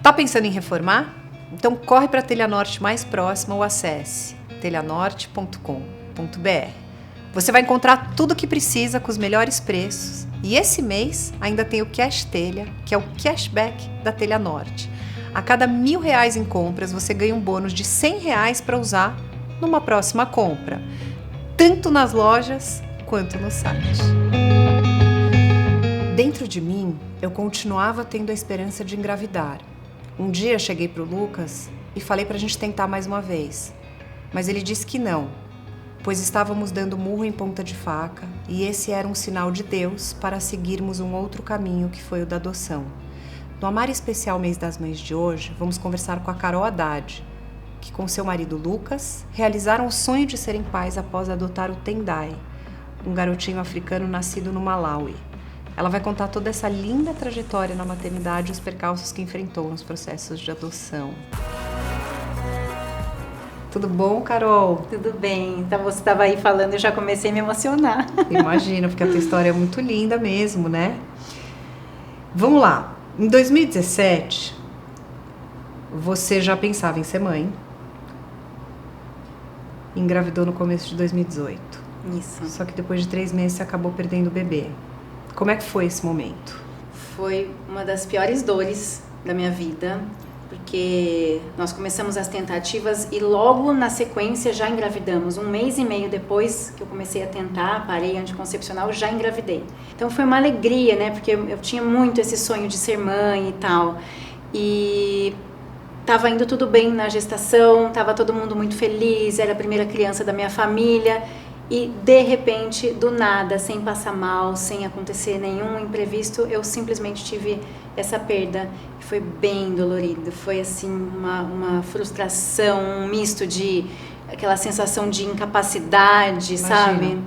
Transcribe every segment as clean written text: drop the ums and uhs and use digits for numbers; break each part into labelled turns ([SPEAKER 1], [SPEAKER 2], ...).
[SPEAKER 1] Tá pensando em reformar? Então corre para a Telha Norte mais próxima ou acesse telhanorte.com.br. Você vai encontrar tudo o que precisa com os melhores preços. E esse mês ainda tem o Cash Telha, que é o cashback da Telha Norte. A cada R$1.000 em compras, você ganha um bônus de R$100 para usar numa próxima compra, tanto nas lojas quanto no site. Dentro de mim, eu continuava tendo a esperança de engravidar. Um dia cheguei para o Lucas e falei para a gente tentar mais uma vez, mas ele disse que não, pois estávamos dando murro em ponta de faca e esse era um sinal de Deus para seguirmos um outro caminho que foi o da adoção. No Amar Especial Mês das Mães de hoje, vamos conversar com a Carol Haddad, que com seu marido Lucas realizaram o sonho de serem pais após adotar o Tendai, um garotinho africano nascido no Malawi. Ela vai contar toda essa linda trajetória na maternidade e os percalços que enfrentou nos processos de adoção. Tudo bom, Carol?
[SPEAKER 2] Tudo bem. Então você estava aí falando e eu já comecei a me emocionar.
[SPEAKER 1] Imagino, porque a tua história é muito linda mesmo, né? Vamos lá. Em 2017, você já pensava em ser mãe. Engravidou no começo de 2018.
[SPEAKER 2] Isso.
[SPEAKER 1] Só que depois de 3 meses você acabou perdendo o bebê. Como é que foi esse momento?
[SPEAKER 2] Foi uma das piores dores da minha vida, porque nós começamos as tentativas e logo na sequência já engravidamos. 1 mês e meio depois que eu comecei a tentar, parei anticoncepcional, já engravidei. Então foi uma alegria, né? Porque eu tinha muito esse sonho de ser mãe e tal. E estava indo tudo bem na gestação, estava todo mundo muito feliz, era a primeira criança da minha família. E de repente, do nada, sem passar mal, sem acontecer nenhum imprevisto, eu simplesmente tive essa perda. Foi bem dolorido, foi assim uma frustração, um misto de aquela sensação de incapacidade,
[SPEAKER 1] Imagina.
[SPEAKER 2] Sabe?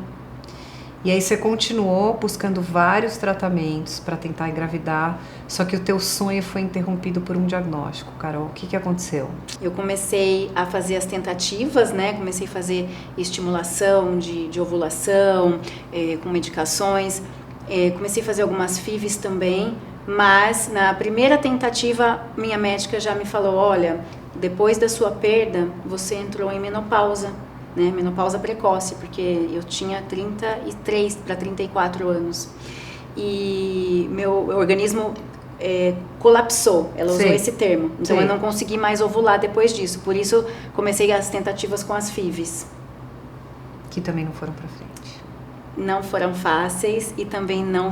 [SPEAKER 1] E aí você continuou buscando vários tratamentos para tentar engravidar, só que o teu sonho foi interrompido por um diagnóstico, Carol. O que aconteceu?
[SPEAKER 2] Eu comecei a fazer as tentativas, né? Comecei a fazer estimulação de ovulação, com medicações. Comecei a fazer algumas FIVs também, mas na primeira tentativa, minha médica já me falou, olha, depois da sua perda, você entrou em menopausa. Né, menopausa precoce, porque eu tinha 33 para 34 anos e meu organismo colapsou, ela usou esse termo, então
[SPEAKER 1] Sim.
[SPEAKER 2] Eu não consegui mais ovular depois disso, por isso comecei as tentativas com as FIVs.
[SPEAKER 1] Que também não foram para frente.
[SPEAKER 2] Não foram fáceis e também não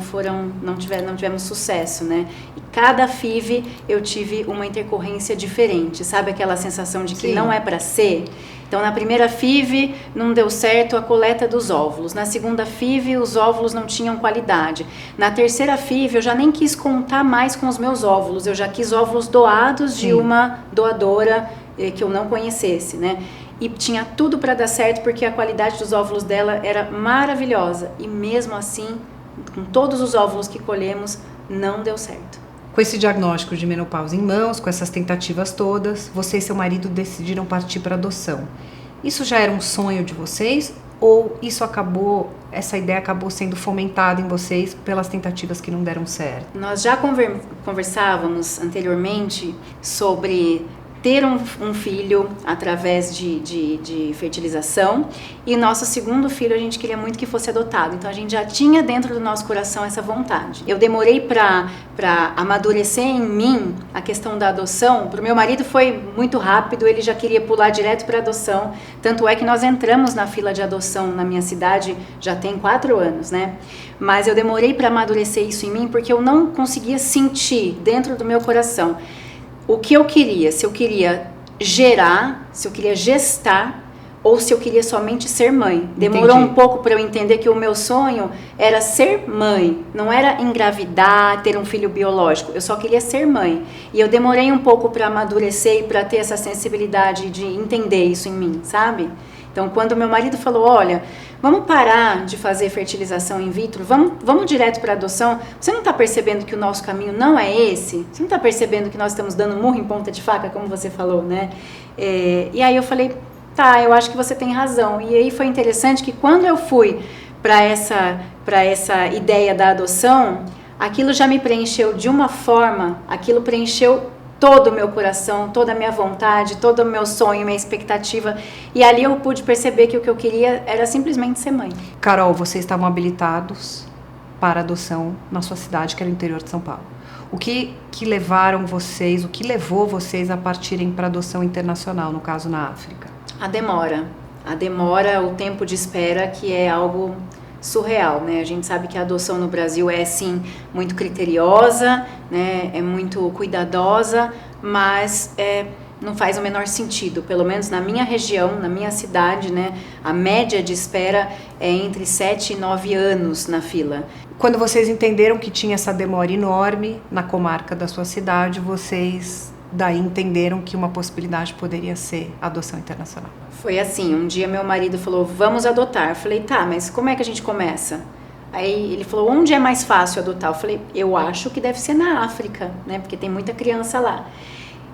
[SPEAKER 2] tivemos sucesso, né? E cada FIV eu tive uma intercorrência diferente, sabe aquela sensação de que
[SPEAKER 1] Sim.
[SPEAKER 2] Não é para ser? Então, na primeira FIV não deu certo a coleta dos óvulos. Na segunda FIV, os óvulos não tinham qualidade. Na terceira FIV, eu já nem quis contar mais com os meus óvulos. Eu já quis óvulos doados de uma doadora que eu não conhecesse, né? E tinha tudo para dar certo, porque a qualidade dos óvulos dela era maravilhosa. E mesmo assim, com todos os óvulos que colhemos, não deu certo.
[SPEAKER 1] Com esse diagnóstico de menopausa em mãos, com essas tentativas todas, você e seu marido decidiram partir para adoção. Isso já era um sonho de vocês ou essa ideia acabou sendo fomentada em vocês pelas tentativas que não deram certo?
[SPEAKER 2] Nós já conversávamos anteriormente sobre ter um filho através de fertilização, e nosso segundo filho a gente queria muito que fosse adotado, então a gente já tinha dentro do nosso coração essa vontade. Eu demorei para amadurecer em mim a questão da adoção. Para o meu marido foi muito rápido, ele já queria pular direto para adoção, tanto é que nós entramos na fila de adoção na minha cidade já tem 4 anos, né? Mas eu demorei para amadurecer isso em mim porque eu não conseguia sentir dentro do meu coração o que eu queria, se eu queria gerar, se eu queria gestar ou se eu queria somente ser mãe. Demorou um pouco para eu entender que o meu sonho era ser mãe, não era engravidar, ter um filho biológico, eu só queria ser mãe. E eu demorei um pouco para amadurecer e para ter essa sensibilidade de entender isso em mim, sabe? Então, quando meu marido falou, olha, vamos parar de fazer fertilização in vitro, vamos direto para adoção, você não está percebendo que o nosso caminho não é esse? Você não está percebendo que nós estamos dando murro em ponta de faca, como você falou, né? E aí eu falei, tá, eu acho que você tem razão. E aí foi interessante que quando eu fui para essa ideia da adoção, aquilo já me preencheu de uma forma, aquilo preencheu todo o meu coração, toda a minha vontade, todo o meu sonho, minha expectativa. E ali eu pude perceber que o que eu queria era simplesmente ser mãe.
[SPEAKER 1] Carol, vocês estavam habilitados para adoção na sua cidade, que era o interior de São Paulo. O que levaram vocês, o que levou vocês a partirem para adoção internacional, no caso na África?
[SPEAKER 2] A demora, o tempo de espera, que é algo surreal, né? A gente sabe que a adoção no Brasil é, sim, muito criteriosa, né? É muito cuidadosa, mas não faz o menor sentido. Pelo menos na minha região, na minha cidade, né? A média de espera é entre 7 e 9 anos na fila.
[SPEAKER 1] Quando vocês entenderam que tinha essa demora enorme na comarca da sua cidade, vocês daí entenderam que uma possibilidade poderia ser a adoção internacional?
[SPEAKER 2] Foi assim, um dia meu marido falou, vamos adotar. Eu falei, tá, mas como é que a gente começa? Aí ele falou, onde é mais fácil adotar? Eu falei, eu acho que deve ser na África, né? Porque tem muita criança lá.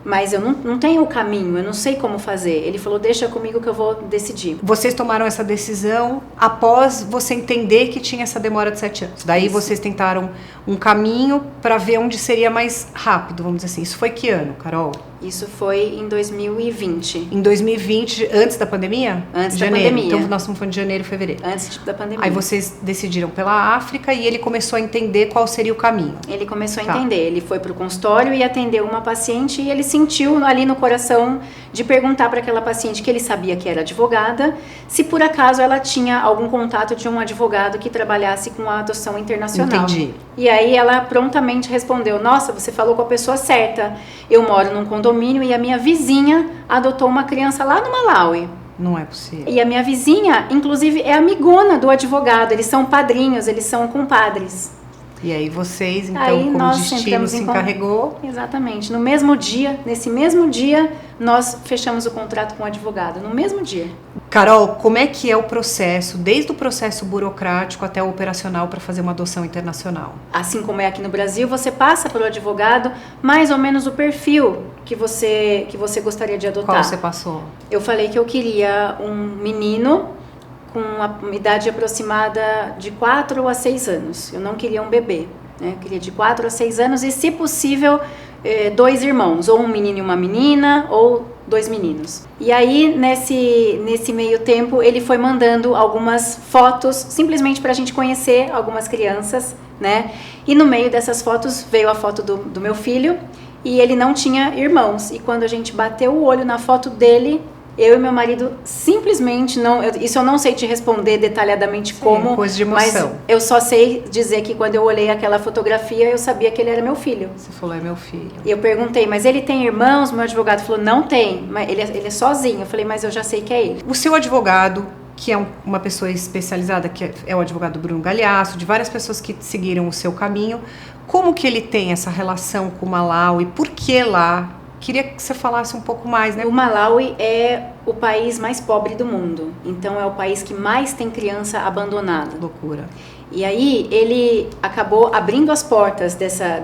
[SPEAKER 2] Mas eu não tenho o caminho, eu não sei como fazer. Ele falou, deixa comigo que eu vou decidir.
[SPEAKER 1] Vocês tomaram essa decisão após você entender que tinha essa demora de 7 anos. Daí
[SPEAKER 2] Isso.
[SPEAKER 1] Vocês tentaram um caminho para ver onde seria mais rápido, vamos dizer assim. Isso foi que ano, Carol?
[SPEAKER 2] Isso foi em 2020.
[SPEAKER 1] Em 2020, antes da pandemia?
[SPEAKER 2] Antes da
[SPEAKER 1] janeiro.
[SPEAKER 2] pandemia.
[SPEAKER 1] Então nós estamos falando de janeiro, fevereiro.
[SPEAKER 2] Antes da pandemia.
[SPEAKER 1] Aí vocês decidiram pela África e ele começou a entender qual seria o caminho.
[SPEAKER 2] Ele começou a entender, ele foi para o consultório e atendeu uma paciente e ele sentiu ali no coração de perguntar para aquela paciente, que ele sabia que era advogada, se por acaso ela tinha algum contato de um advogado que trabalhasse com a adoção internacional.
[SPEAKER 1] Entendi.
[SPEAKER 2] E aí ela prontamente respondeu, nossa, você falou com a pessoa certa, eu moro num condomínio e a minha vizinha adotou uma criança lá no Malawi.
[SPEAKER 1] Não é possível.
[SPEAKER 2] E a minha vizinha, inclusive, é amigona do advogado, eles são padrinhos, eles são compadres.
[SPEAKER 1] E aí vocês, então,
[SPEAKER 2] Aí
[SPEAKER 1] como
[SPEAKER 2] nós
[SPEAKER 1] destino
[SPEAKER 2] entramos
[SPEAKER 1] se
[SPEAKER 2] em
[SPEAKER 1] encarregou...
[SPEAKER 2] Exatamente. No mesmo dia, nesse mesmo dia, nós fechamos o contrato com o advogado. No mesmo dia.
[SPEAKER 1] Carol, como é que é o processo, desde o processo burocrático até o operacional para fazer uma adoção internacional?
[SPEAKER 2] Assim como é aqui no Brasil, você passa pelo advogado mais ou menos o perfil que você gostaria de adotar.
[SPEAKER 1] Qual você passou?
[SPEAKER 2] Eu falei que eu queria um menino com uma idade aproximada de 4 a 6 anos. Eu não queria um bebê, né? Eu queria de 4 a 6 anos e, se possível, 2 irmãos, ou um menino e uma menina, ou 2 meninos. E aí, nesse meio tempo, ele foi mandando algumas fotos, simplesmente para a gente conhecer algumas crianças, né? E no meio dessas fotos veio a foto do meu filho, e ele não tinha irmãos. E quando a gente bateu o olho na foto dele, eu e meu marido simplesmente isso eu não sei te responder detalhadamente. Sim, como,
[SPEAKER 1] coisa de emoção.
[SPEAKER 2] Mas eu só sei dizer que quando eu olhei aquela fotografia, eu sabia que ele era meu filho.
[SPEAKER 1] Você falou, é meu filho.
[SPEAKER 2] E eu perguntei, mas ele tem irmãos? Meu advogado falou, não tem, mas ele é sozinho. Eu falei, mas eu já sei que é ele.
[SPEAKER 1] O seu advogado, que é uma pessoa especializada, que é o advogado Bruno Galhaço, de várias pessoas que seguiram o seu caminho, como que ele tem essa relação com o Malawi? Por que lá? Queria que você falasse um pouco mais, né?
[SPEAKER 2] O Malawi é o país mais pobre do mundo. Então é o país que mais tem criança abandonada.
[SPEAKER 1] Loucura.
[SPEAKER 2] E aí ele acabou abrindo as portas dessa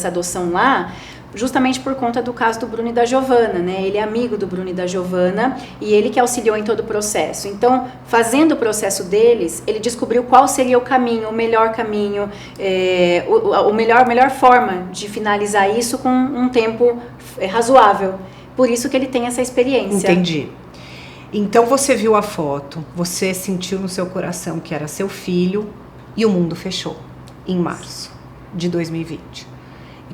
[SPEAKER 2] adoção lá, justamente por conta do caso do Bruno e da Giovana, né? Ele é amigo do Bruno e da Giovana e ele que auxiliou em todo o processo. Então, fazendo o processo deles, ele descobriu qual seria o caminho, o melhor caminho, a melhor forma de finalizar isso com um tempo razoável. Por isso que ele tem essa experiência.
[SPEAKER 1] Entendi. Então você viu a foto, você sentiu no seu coração que era seu filho e o mundo fechou em março de 2020.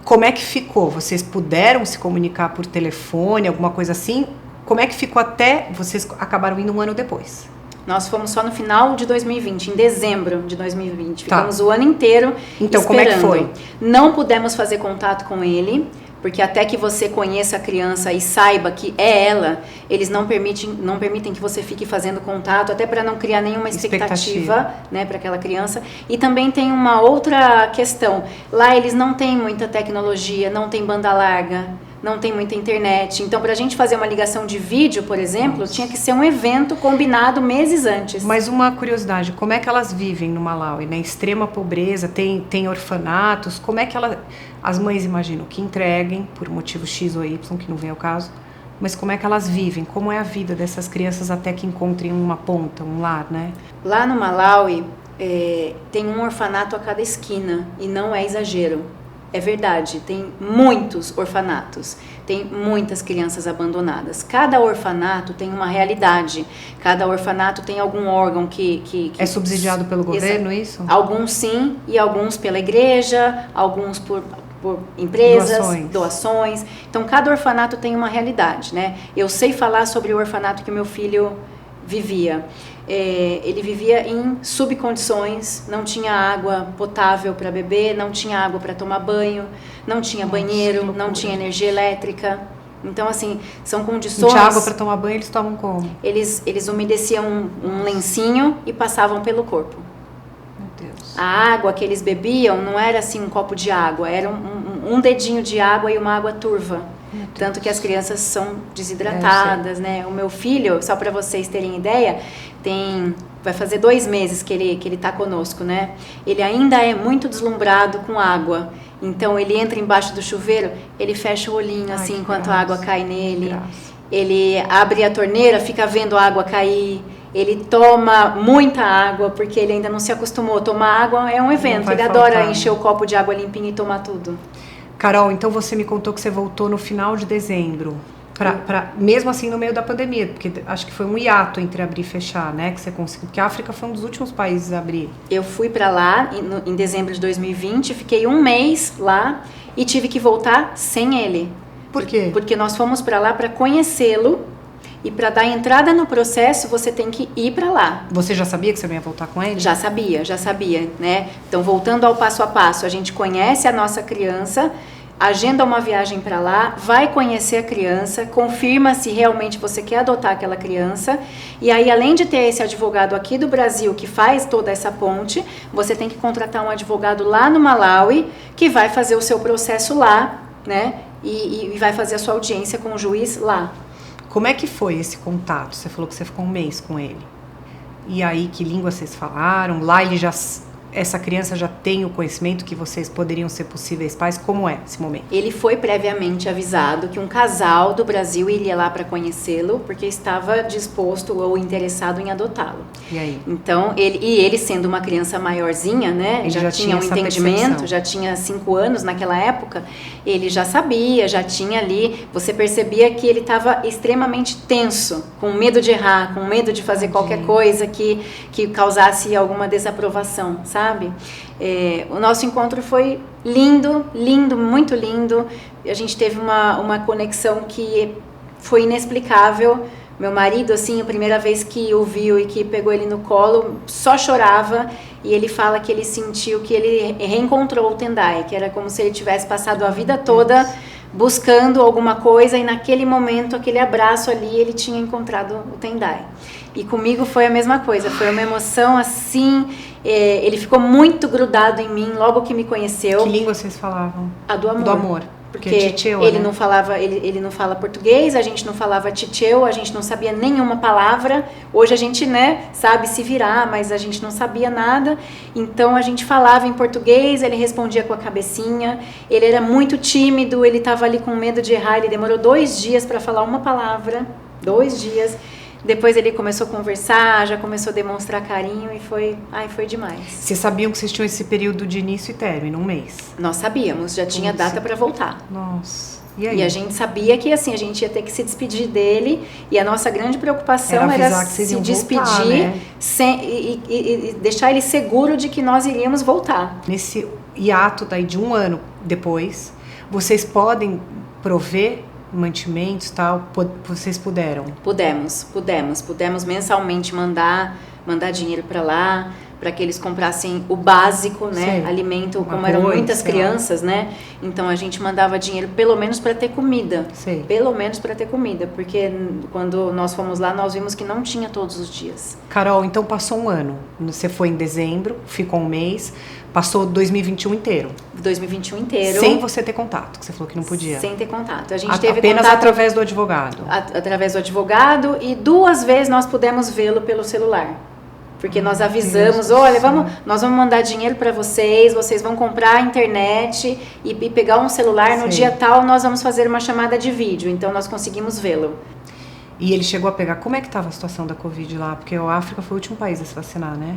[SPEAKER 1] Como é que ficou? Vocês puderam se comunicar por telefone, alguma coisa assim? Como é que ficou até... Vocês acabaram indo um ano depois.
[SPEAKER 2] Nós fomos só no final de 2020, em dezembro de 2020.
[SPEAKER 1] Tá.
[SPEAKER 2] Ficamos o ano inteiro
[SPEAKER 1] então,
[SPEAKER 2] esperando.
[SPEAKER 1] Como é que foi?
[SPEAKER 2] Não pudemos fazer contato com ele, porque até que você conheça a criança e saiba que é ela, eles não permitem que você fique fazendo contato, até para não criar nenhuma expectativa. Né, para aquela criança. E também tem uma outra questão. Lá eles não têm muita tecnologia, não tem banda larga, não tem muita internet. Então, para a gente fazer uma ligação de vídeo, por exemplo, tinha que ser um evento combinado meses antes.
[SPEAKER 1] Mas uma curiosidade, como é que elas vivem no Malawi? Né? Extrema pobreza, tem orfanatos, como é que as mães imaginam que entreguem, por motivo X ou Y, que não vem ao caso, mas como é que elas vivem? Como é a vida dessas crianças até que encontrem uma ponta, um lar, né?
[SPEAKER 2] Lá no Malawi, tem um orfanato a cada esquina, e não é exagero. É verdade, tem muitos orfanatos, tem muitas crianças abandonadas. Cada orfanato tem uma realidade, cada orfanato tem algum órgão que
[SPEAKER 1] É subsidiado pelo governo, isso?
[SPEAKER 2] Alguns sim, e alguns pela igreja, alguns por empresas, doações. Então, cada orfanato tem uma realidade, né? Eu sei falar sobre o orfanato que meu filho vivia. Ele vivia em subcondições, não tinha água potável para beber, não tinha água para tomar banho, não tinha banheiro, não tinha energia elétrica. Então, assim, são condições...
[SPEAKER 1] Não tinha água para tomar banho, eles tomam como?
[SPEAKER 2] Eles umedeciam um lencinho e passavam pelo corpo.
[SPEAKER 1] Meu Deus.
[SPEAKER 2] A água que eles bebiam não era assim um copo de água, era um dedinho de água e uma água turva. Tanto que as crianças são desidratadas, né? O meu filho, só para vocês terem ideia, vai fazer 2 meses que ele tá conosco, né? Ele ainda é muito deslumbrado com água. Então, ele entra embaixo do chuveiro, ele fecha o olhinho, assim, enquanto a água cai nele. Ele abre a torneira, fica vendo a água cair. Ele toma muita água, porque ele ainda não se acostumou. Tomar água é um evento. Ele adora encher o copo de água limpinha e tomar tudo.
[SPEAKER 1] Carol, então você me contou que você voltou no final de dezembro, mesmo assim no meio da pandemia, porque acho que foi um hiato entre abrir e fechar, né, que você conseguiu, porque a África foi um dos últimos países a abrir.
[SPEAKER 2] Eu fui para lá em dezembro de 2020, fiquei 1 mês lá e tive que voltar sem ele.
[SPEAKER 1] Por quê?
[SPEAKER 2] Porque nós fomos para lá para conhecê-lo. E para dar entrada no processo, você tem que ir para lá.
[SPEAKER 1] Você já sabia que você não ia voltar com ele?
[SPEAKER 2] Já sabia, né? Então, voltando ao passo a passo, a gente conhece a nossa criança, agenda uma viagem para lá, vai conhecer a criança, confirma se realmente você quer adotar aquela criança. E aí, além de ter esse advogado aqui do Brasil que faz toda essa ponte, você tem que contratar um advogado lá no Malawi que vai fazer o seu processo lá, né? E vai fazer a sua audiência com o juiz lá.
[SPEAKER 1] Como é que foi esse contato? Você falou que você ficou 1 mês com ele. E aí, que língua vocês falaram? Lá essa criança já tem o conhecimento que vocês poderiam ser possíveis pais? Como é esse momento?
[SPEAKER 2] Ele foi previamente avisado que um casal do Brasil iria lá para conhecê-lo, porque estava disposto ou interessado em adotá-lo.
[SPEAKER 1] E aí?
[SPEAKER 2] Então, ele sendo uma criança maiorzinha, né?
[SPEAKER 1] Ele já
[SPEAKER 2] tinha um entendimento,
[SPEAKER 1] percepção.
[SPEAKER 2] já tinha 5 anos naquela época, ele já sabia, já tinha ali, você percebia que ele estava extremamente tenso, com medo de errar, com medo de fazer qualquer coisa que causasse alguma desaprovação, sabe? O nosso encontro foi lindo, muito lindo. A gente teve uma conexão que foi inexplicável. Meu marido, assim, a primeira vez que o viu e que pegou ele no colo, só chorava. E ele fala que ele sentiu que ele reencontrou o Tendai, que era como se ele tivesse passado a vida toda buscando alguma coisa, e naquele momento, aquele abraço ali, ele tinha encontrado o Tendai. E comigo foi a mesma coisa, foi uma emoção assim, ele ficou muito grudado em mim logo que me conheceu.
[SPEAKER 1] Que língua vocês falavam?
[SPEAKER 2] A do amor.
[SPEAKER 1] Do amor.
[SPEAKER 2] Porque
[SPEAKER 1] tchitcheu,
[SPEAKER 2] ele
[SPEAKER 1] né?
[SPEAKER 2] não falava, ele não fala português, a gente não falava tchitcheu, a gente não sabia nenhuma palavra. Hoje a gente, né, sabe se virar, mas a gente não sabia nada. Então a gente falava em português, ele respondia com a cabecinha. Ele era muito tímido, ele estava ali com medo de errar, ele demorou 2 dias para falar uma palavra, 2 dias. Depois ele começou a conversar, já começou a demonstrar carinho e foi demais.
[SPEAKER 1] Vocês sabiam que vocês tinham esse período de início e término, 1 mês?
[SPEAKER 2] Nós sabíamos, já tinha data para voltar.
[SPEAKER 1] Nossa. E aí?
[SPEAKER 2] E a gente sabia que assim, a gente ia ter que se despedir dele, e a nossa grande preocupação era se despedir voltar, né? e deixar ele seguro de que nós iríamos voltar.
[SPEAKER 1] Nesse hiato daí de 1 ano depois, vocês podem prover mantimentos, tal, vocês puderam?
[SPEAKER 2] Pudemos mensalmente mandar dinheiro para lá, para que eles comprassem o básico, né?
[SPEAKER 1] Sei.
[SPEAKER 2] Alimento, como eram muitas crianças, né? Então a gente mandava dinheiro pelo menos para ter comida.
[SPEAKER 1] Sei.
[SPEAKER 2] Pelo menos para ter comida, porque quando nós fomos lá, nós vimos que não tinha todos os dias.
[SPEAKER 1] Carol, então passou 1 ano. Você foi em dezembro, ficou 1 mês, passou 2021 inteiro.
[SPEAKER 2] 2021 inteiro.
[SPEAKER 1] Sem você ter contato, que você falou que não podia.
[SPEAKER 2] Sem ter contato. A gente teve
[SPEAKER 1] apenas
[SPEAKER 2] contato
[SPEAKER 1] através do advogado.
[SPEAKER 2] Através do advogado, e 2 vezes nós pudemos vê-lo pelo celular. Porque nós avisamos, olha, nós vamos mandar dinheiro para vocês vão comprar a internet e pegar um celular, no dia tal nós vamos fazer uma chamada de vídeo, então nós conseguimos vê-lo.
[SPEAKER 1] E ele chegou a pegar, como é que estava a situação da Covid lá? Porque a África foi o último país a se vacinar, né?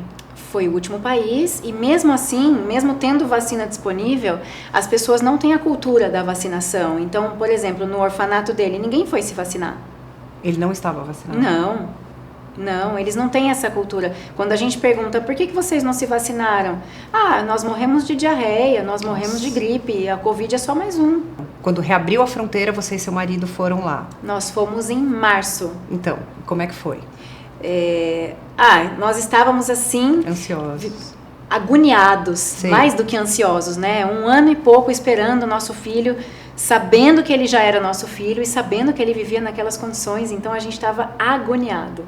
[SPEAKER 2] Foi o último país e mesmo assim, mesmo tendo vacina disponível, as pessoas não têm a cultura da vacinação. Então, por exemplo, no orfanato dele, ninguém foi se vacinar.
[SPEAKER 1] Ele não estava vacinado?
[SPEAKER 2] Não, eles não têm essa cultura. Quando a gente pergunta, por que vocês não se vacinaram? Ah, nós morremos de diarreia, nós morremos de gripe, a Covid é só mais um.
[SPEAKER 1] Quando reabriu a fronteira, você e seu marido foram lá?
[SPEAKER 2] Nós fomos em março.
[SPEAKER 1] Então, como é que foi?
[SPEAKER 2] Nós estávamos assim...
[SPEAKER 1] Ansiosos.
[SPEAKER 2] Agoniados, sim. Mais do que ansiosos, né? 1 ano e pouco esperando o nosso filho, sabendo que ele já era nosso filho e sabendo que ele vivia naquelas condições, então a gente estava agoniado.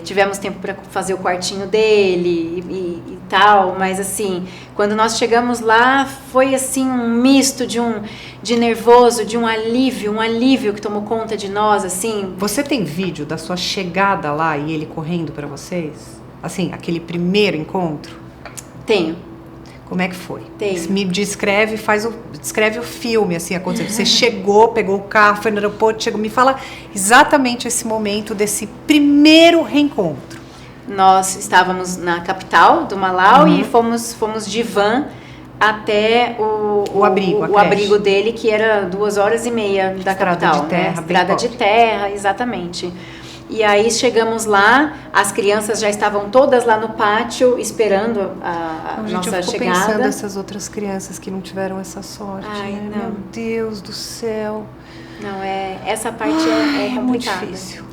[SPEAKER 2] Tivemos tempo para fazer o quartinho dele e tal, mas assim, quando nós chegamos lá, foi assim um misto de nervoso, de um alívio que tomou conta de nós, assim.
[SPEAKER 1] Você tem vídeo da sua chegada lá e ele correndo para vocês? Assim, aquele primeiro encontro?
[SPEAKER 2] Tenho.
[SPEAKER 1] Como é que foi?
[SPEAKER 2] Tenho.
[SPEAKER 1] Me descreve, descreve o filme, assim, aconteceu. Você chegou, pegou o carro, foi no aeroporto, chegou. Me fala exatamente esse momento desse primeiro reencontro.
[SPEAKER 2] Nós estávamos na capital do Malau e fomos de van até o abrigo dele, que era 2h30 da capital.
[SPEAKER 1] De terra,
[SPEAKER 2] Estrada de terra, exatamente. E aí chegamos lá, as crianças já estavam todas lá no pátio esperando a nossa chegada. Eu fico
[SPEAKER 1] pensando nessas outras crianças que não tiveram essa sorte.
[SPEAKER 2] Ai,
[SPEAKER 1] né?
[SPEAKER 2] não.
[SPEAKER 1] Meu Deus do céu.
[SPEAKER 2] Não, essa parte é complicada.
[SPEAKER 1] Muito difícil.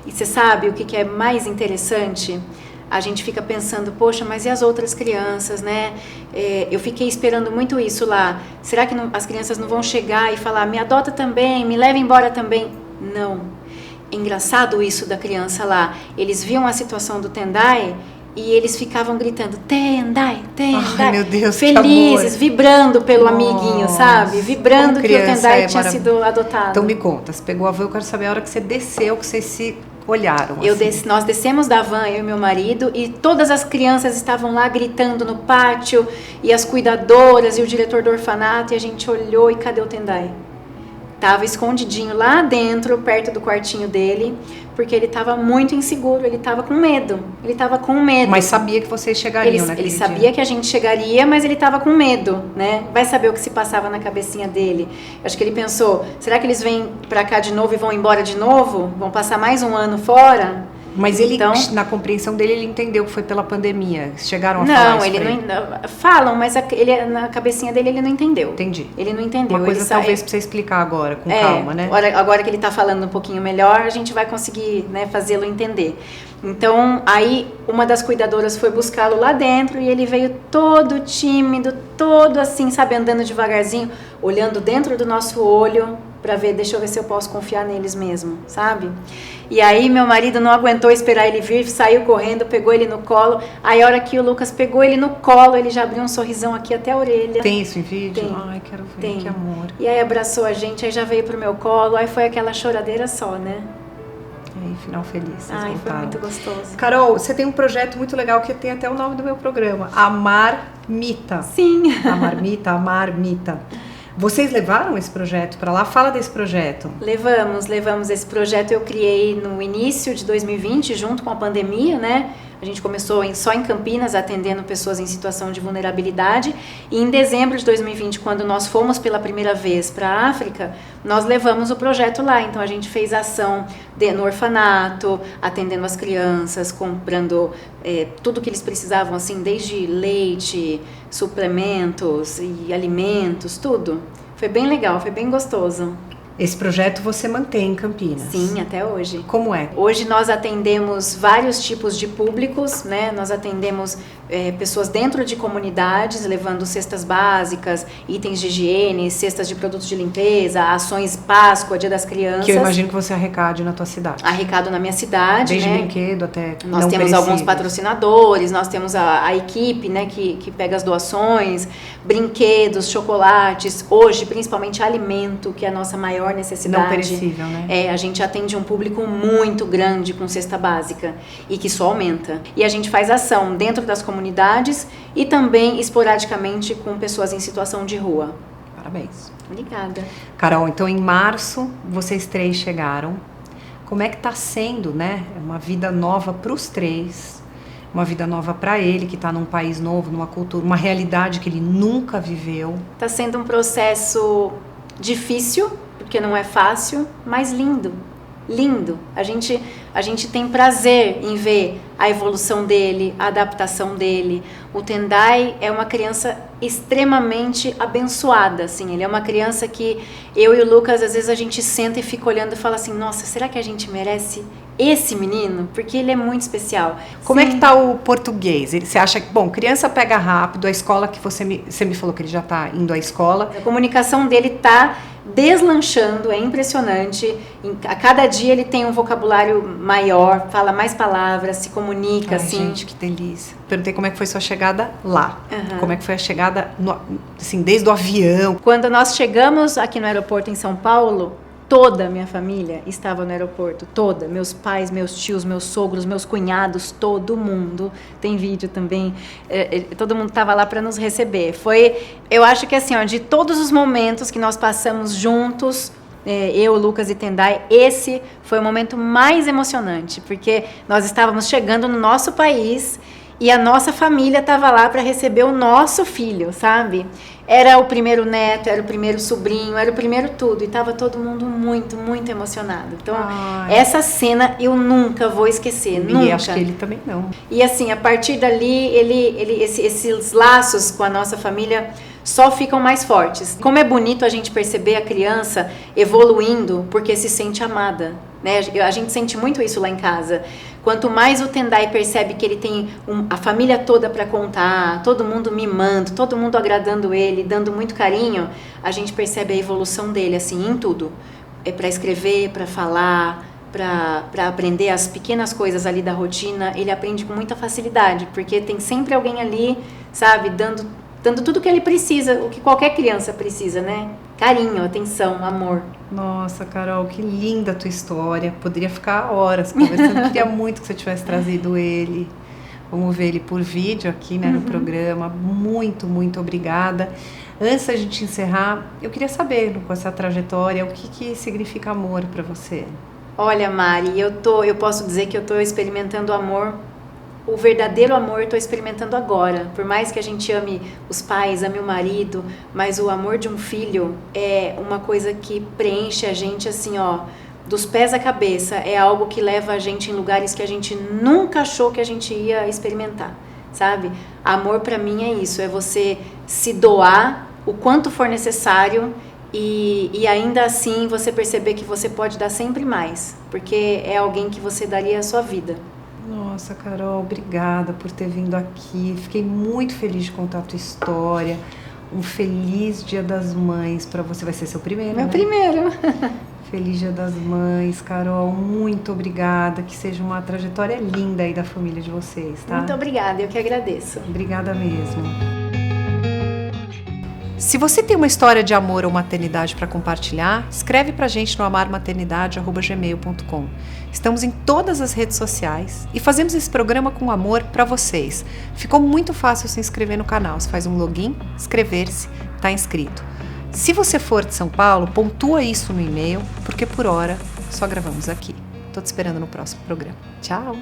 [SPEAKER 2] E você sabe o que é mais interessante? A gente fica pensando, poxa, mas e as outras crianças, né? Eu fiquei esperando muito isso lá. Será que as crianças não vão chegar e falar, me adota também, me leva embora também? Não. Engraçado isso da criança lá. Eles viam a situação do Tendai e eles ficavam gritando Tendai, Tendai.
[SPEAKER 1] Ai, meu Deus,
[SPEAKER 2] felizes, vibrando pelo amiguinho, sabe? Vibrando que o Tendai tinha sido adotado.
[SPEAKER 1] Então me conta, você pegou a van, eu quero saber a hora que você desceu, que vocês se olharam.
[SPEAKER 2] Nós descemos da van, eu e meu marido, e todas as crianças estavam lá gritando no pátio, e as cuidadoras e o diretor do orfanato, e a gente olhou e cadê o Tendai? Tava escondidinho lá dentro, perto do quartinho dele, porque ele estava muito inseguro, ele estava com medo.
[SPEAKER 1] Mas sabia que vocês chegariam naquele
[SPEAKER 2] dia. Ele sabia que a gente chegaria, mas ele estava com medo, né? Vai saber o que se passava na cabecinha dele. Acho que ele pensou, será que eles vêm pra cá de novo e vão embora de novo? Vão passar mais 1 ano fora?
[SPEAKER 1] Mas ele, então, na compreensão dele, ele entendeu que foi pela pandemia. Chegaram a falar isso?
[SPEAKER 2] Não, falam, mas na cabecinha dele ele não entendeu.
[SPEAKER 1] Entendi.
[SPEAKER 2] Ele não entendeu.
[SPEAKER 1] Uma coisa talvez pra você explicar agora, com calma, né?
[SPEAKER 2] Agora que ele tá falando um pouquinho melhor, a gente vai conseguir, né, fazê-lo entender. Então, aí uma das cuidadoras foi buscá-lo lá dentro e ele veio todo tímido, todo assim, sabe, andando devagarzinho, olhando dentro do nosso olho pra ver, deixa eu ver se eu posso confiar neles mesmo, sabe? E aí meu marido não aguentou esperar ele vir, saiu correndo, pegou ele no colo. Aí a hora que o Lucas pegou ele no colo, ele já abriu um sorrisão aqui até a orelha.
[SPEAKER 1] Tem isso em vídeo?
[SPEAKER 2] Tem.
[SPEAKER 1] Ai, quero ver, que amor.
[SPEAKER 2] E aí abraçou a gente, aí já veio pro meu colo, aí foi aquela choradeira só, né?
[SPEAKER 1] E aí, final feliz.
[SPEAKER 2] Ai, foi muito gostoso.
[SPEAKER 1] Carol, você tem um projeto muito legal que tem até o nome do meu programa, Amar Mita.
[SPEAKER 2] Sim.
[SPEAKER 1] Amar Mita. Vocês levaram esse projeto para lá? Fala desse projeto.
[SPEAKER 2] Levamos esse projeto. Eu criei no início de 2020, junto com a pandemia, né? A gente começou só em Campinas, atendendo pessoas em situação de vulnerabilidade. E em dezembro de 2020, quando nós fomos pela primeira vez para a África, nós levamos o projeto lá. Então, a gente fez ação no orfanato, atendendo as crianças, comprando tudo que eles precisavam, assim, desde leite, suplementos e alimentos, tudo. Foi bem legal, foi bem gostoso.
[SPEAKER 1] Esse projeto você mantém em Campinas?
[SPEAKER 2] Sim, até hoje.
[SPEAKER 1] Como é?
[SPEAKER 2] Hoje nós atendemos vários tipos de públicos, né? Nós atendemos pessoas dentro de comunidades, levando cestas básicas, itens de higiene, cestas de produtos de limpeza, ações Páscoa, Dia das Crianças.
[SPEAKER 1] Que eu imagino que você arrecade na tua cidade.
[SPEAKER 2] Arrecado na minha cidade,
[SPEAKER 1] desde
[SPEAKER 2] né?
[SPEAKER 1] brinquedo até
[SPEAKER 2] nós
[SPEAKER 1] não
[SPEAKER 2] temos
[SPEAKER 1] perecíveis.
[SPEAKER 2] Alguns patrocinadores, nós temos a equipe, né, que pega as doações, brinquedos, chocolates, hoje principalmente alimento, que é a nossa maior necessidade.
[SPEAKER 1] Não perecível, né?
[SPEAKER 2] A gente atende um público muito grande com cesta básica e que só aumenta. E a gente faz ação dentro das comunidades e também esporadicamente com pessoas em situação de rua.
[SPEAKER 1] Parabéns.
[SPEAKER 2] Obrigada.
[SPEAKER 1] Carol, então em março vocês 3 chegaram. Como é que tá sendo, né? Uma vida nova para os 3. uma vida nova para ele, que está num país novo, numa cultura, uma realidade que ele nunca viveu.
[SPEAKER 2] Está sendo um processo difícil, porque não é fácil, mas lindo. Lindo. A gente tem prazer em ver a evolução dele, a adaptação dele. O Tendai é uma criança extremamente abençoada, assim. Ele é uma criança que eu e o Lucas, às vezes a gente senta e fica olhando e fala assim, nossa, será que a gente merece esse menino? Porque ele é muito especial.
[SPEAKER 1] Como é que tá o português? Você acha que, bom, criança pega rápido, a escola que você me falou que ele já tá indo à escola.
[SPEAKER 2] A comunicação dele tá deslanchando, é impressionante. A cada dia ele tem um vocabulário maior, fala mais palavras, se comunica, assim.
[SPEAKER 1] Gente, que delícia. Perguntei como é que foi sua chegada lá.
[SPEAKER 2] Uhum.
[SPEAKER 1] Como é que foi a chegada, assim, desde o avião.
[SPEAKER 2] Quando nós chegamos aqui no aeroporto em São Paulo, toda a minha família estava no aeroporto, toda. Meus pais, meus tios, meus sogros, meus cunhados, todo mundo. Tem vídeo também. Todo mundo estava lá para nos receber. Eu acho que assim, ó, de todos os momentos que nós passamos juntos, eu, Lucas e Tendai, esse foi o momento mais emocionante, porque nós estávamos chegando no nosso país e a nossa família estava lá para receber o nosso filho, sabe? Era o primeiro neto, era o primeiro sobrinho, era o primeiro tudo. E estava todo mundo muito, muito emocionado. Então, essa cena eu nunca vou esquecer, nunca.
[SPEAKER 1] E acho que ele também não.
[SPEAKER 2] E assim, a partir dali, esses laços com a nossa família só ficam mais fortes. Como é bonito a gente perceber a criança evoluindo porque se sente amada, né? A gente sente muito isso lá em casa. Quanto mais o Tendai percebe que ele tem a família toda para contar, todo mundo mimando, todo mundo agradando ele, dando muito carinho, a gente percebe a evolução dele, assim, em tudo. É para escrever, para falar, para aprender as pequenas coisas ali da rotina, ele aprende com muita facilidade, porque tem sempre alguém ali, sabe, dando tudo que ele precisa, o que qualquer criança precisa, né? Carinho, atenção, amor.
[SPEAKER 1] Nossa, Carol, que linda a tua história. Poderia ficar horas conversando. Queria muito que você tivesse trazido ele. Vamos ver ele por vídeo aqui, né, no programa. Muito, muito obrigada. Antes da gente encerrar, eu queria saber, com essa trajetória, o que significa amor para você?
[SPEAKER 2] Olha, Mari, eu posso dizer que eu estou experimentando amor. O verdadeiro amor eu estou experimentando agora. Por mais que a gente ame os pais, ame o marido, mas o amor de um filho é uma coisa que preenche a gente assim, ó, dos pés à cabeça. É algo que leva a gente em lugares que a gente nunca achou que a gente ia experimentar, sabe? Amor para mim é isso, é você se doar o quanto for necessário e ainda assim você perceber que você pode dar sempre mais, porque é alguém que você daria a sua vida.
[SPEAKER 1] Nossa, Carol, obrigada por ter vindo aqui. Fiquei muito feliz de contar a tua história. Um feliz Dia das Mães para você. Vai ser seu primeiro,
[SPEAKER 2] Meu
[SPEAKER 1] né?
[SPEAKER 2] primeiro.
[SPEAKER 1] Feliz Dia das Mães, Carol. Muito obrigada. Que seja uma trajetória linda aí da família de vocês, tá?
[SPEAKER 2] Muito obrigada, eu que agradeço.
[SPEAKER 1] Obrigada mesmo. Se você tem uma história de amor ou maternidade para compartilhar, escreve pra gente no amarmaternidade@gmail.com. Estamos em todas as redes sociais e fazemos esse programa com amor para vocês. Ficou muito fácil se inscrever no canal. Você faz um login, inscrever-se, tá inscrito. Se você for de São Paulo, pontua isso no e-mail, porque por hora só gravamos aqui. Tô te esperando no próximo programa. Tchau!